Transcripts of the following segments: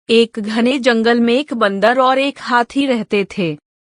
एक घने जंगल में एक बंदर और एक हाथी रहते थे।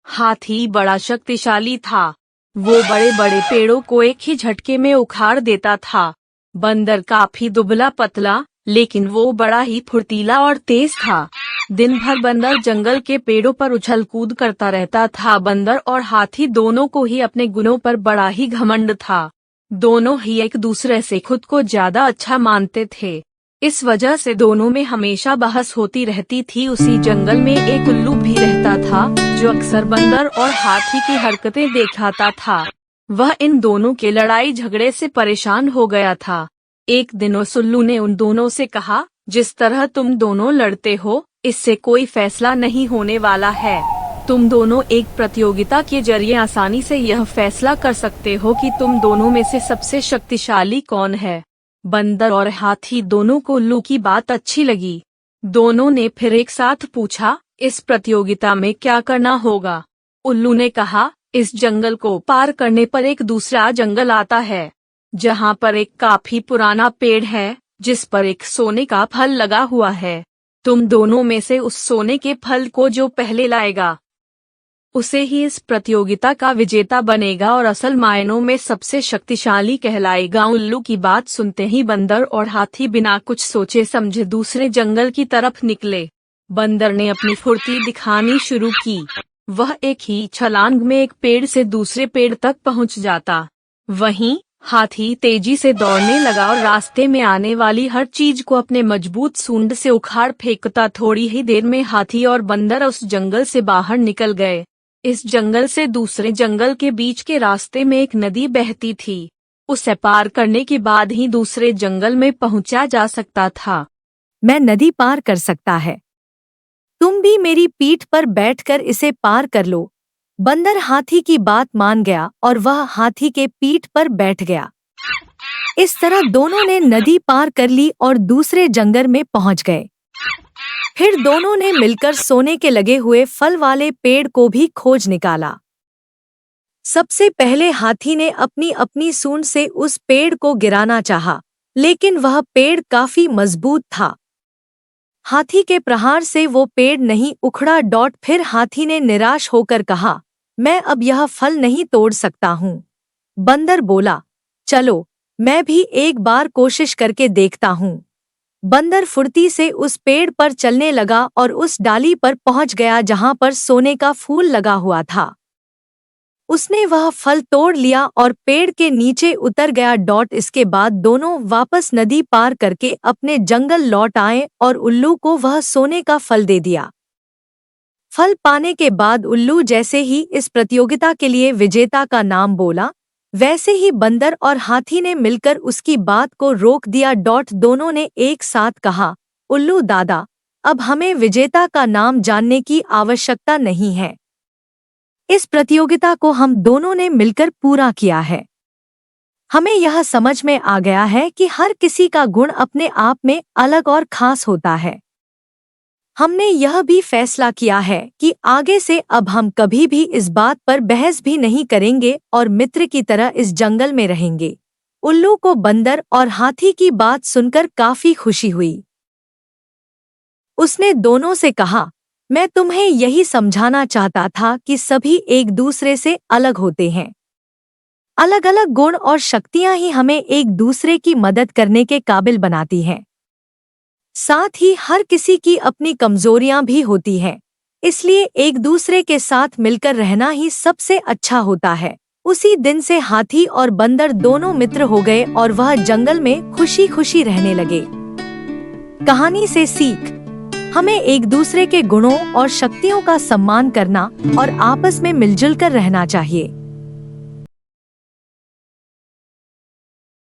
हाथी बड़ा शक्तिशाली था। वो बड़े बड़े पेड़ों को एक ही झटके में उखाड़ देता था। बंदर काफी दुबला पतला, लेकिन वो बड़ा ही फुर्तीला और तेज था। दिन भर बंदर जंगल के पेड़ों पर उछल कूद करता रहता था। बंदर और हाथी दोनों को ही अपने गुणों पर बड़ा ही घमंड था। दोनों ही एक दूसरे से खुद को ज्यादा अच्छा मानते थे। इस वजह से दोनों में हमेशा बहस होती रहती थी। उसी जंगल में एक उल्लू भी रहता था, जो अक्सर बंदर और हाथी की हरकतें देखता था। वह इन दोनों के लड़ाई झगड़े से परेशान हो गया था। एक दिन उस उल्लू ने उन दोनों से कहा, जिस तरह तुम दोनों लड़ते हो, इससे कोई फैसला नहीं होने वाला है। तुम दोनों एक प्रतियोगिता के जरिए आसानी से यह फैसला कर सकते हो कि तुम दोनों में से सबसे शक्तिशाली कौन है। बंदर और हाथी दोनों को उल्लू की बात अच्छी लगी। दोनों ने फिर एक साथ पूछा, इस प्रतियोगिता में क्या करना होगा? उल्लू ने कहा, इस जंगल को पार करने पर एक दूसरा जंगल आता है, जहाँ पर एक काफी पुराना पेड़ है, जिस पर एक सोने का फल लगा हुआ है। तुम दोनों में से उस सोने के फल को जो पहले लाएगा, उसे ही इस प्रतियोगिता का विजेता बनेगा और असल मायनों में सबसे शक्तिशाली कहलाएगा। उल्लू की बात सुनते ही बंदर और हाथी बिना कुछ सोचे समझे दूसरे जंगल की तरफ निकले। बंदर ने अपनी फुर्ती दिखानी शुरू की। वह एक ही छलांग में एक पेड़ से दूसरे पेड़ तक पहुंच जाता। वहीं हाथी तेजी से दौड़ने लगा और रास्ते में आने वाली हर चीज को अपने मजबूत सूंड से उखाड़ फेंकता। थोड़ी ही देर में हाथी और बंदर उस जंगल से बाहर निकल गए। इस जंगल से दूसरे जंगल के बीच के रास्ते में एक नदी बहती थी। उसे पार करने के बाद ही दूसरे जंगल में पहुंचा जा सकता था। मैं नदी पार कर सकता है, तुम भी मेरी पीठ पर बैठकर इसे पार कर लो। बंदर हाथी की बात मान गया और वह हाथी के पीठ पर बैठ गया। इस तरह दोनों ने नदी पार कर ली और दूसरे जंगल में पहुंच गए। फिर दोनों ने मिलकर सोने के लगे हुए फल वाले पेड़ को भी खोज निकाला। सबसे पहले हाथी ने अपनी अपनी सूंड से उस पेड़ को गिराना चाहा, लेकिन वह पेड़ काफी मजबूत था। हाथी के प्रहार से वो पेड़ नहीं उखड़ा। फिर हाथी ने निराश होकर कहा, मैं अब यह फल नहीं तोड़ सकता हूँ। बंदर बोला, चलो मैं भी एक बार कोशिश करके देखता हूँ। बंदर फुर्ती से उस पेड़ पर चलने लगा और उस डाली पर पहुंच गया जहां पर सोने का फूल लगा हुआ था। उसने वह फल तोड़ लिया और पेड़ के नीचे उतर गया। इसके बाद दोनों वापस नदी पार करके अपने जंगल लौट आए और उल्लू को वह सोने का फल दे दिया। फल पाने के बाद उल्लू जैसे ही इस प्रतियोगिता के लिए विजेता का नाम बोला, वैसे ही बंदर और हाथी ने मिलकर उसकी बात को रोक दिया। दोनों ने एक साथ कहा, उल्लू दादा, अब हमें विजेता का नाम जानने की आवश्यकता नहीं है। इस प्रतियोगिता को हम दोनों ने मिलकर पूरा किया है। हमें यह समझ में आ गया है कि हर किसी का गुण अपने आप में अलग और खास होता है। हमने यह भी फैसला किया है कि आगे से अब हम कभी भी इस बात पर बहस भी नहीं करेंगे और मित्र की तरह इस जंगल में रहेंगे। उल्लू को बंदर और हाथी की बात सुनकर काफी खुशी हुई। उसने दोनों से कहा, मैं तुम्हें यही समझाना चाहता था कि सभी एक दूसरे से अलग होते हैं। अलग अलग गुण और शक्तियां ही हमें एक दूसरे की मदद करने के काबिल बनाती हैं। साथ ही हर किसी की अपनी कमजोरियां भी होती हैं, इसलिए एक दूसरे के साथ मिलकर रहना ही सबसे अच्छा होता है। उसी दिन से हाथी और बंदर दोनों मित्र हो गए और वह जंगल में खुशी खुशी रहने लगे। कहानी से सीख, हमें एक दूसरे के गुणों और शक्तियों का सम्मान करना और आपस में मिलजुल कर रहना चाहिए।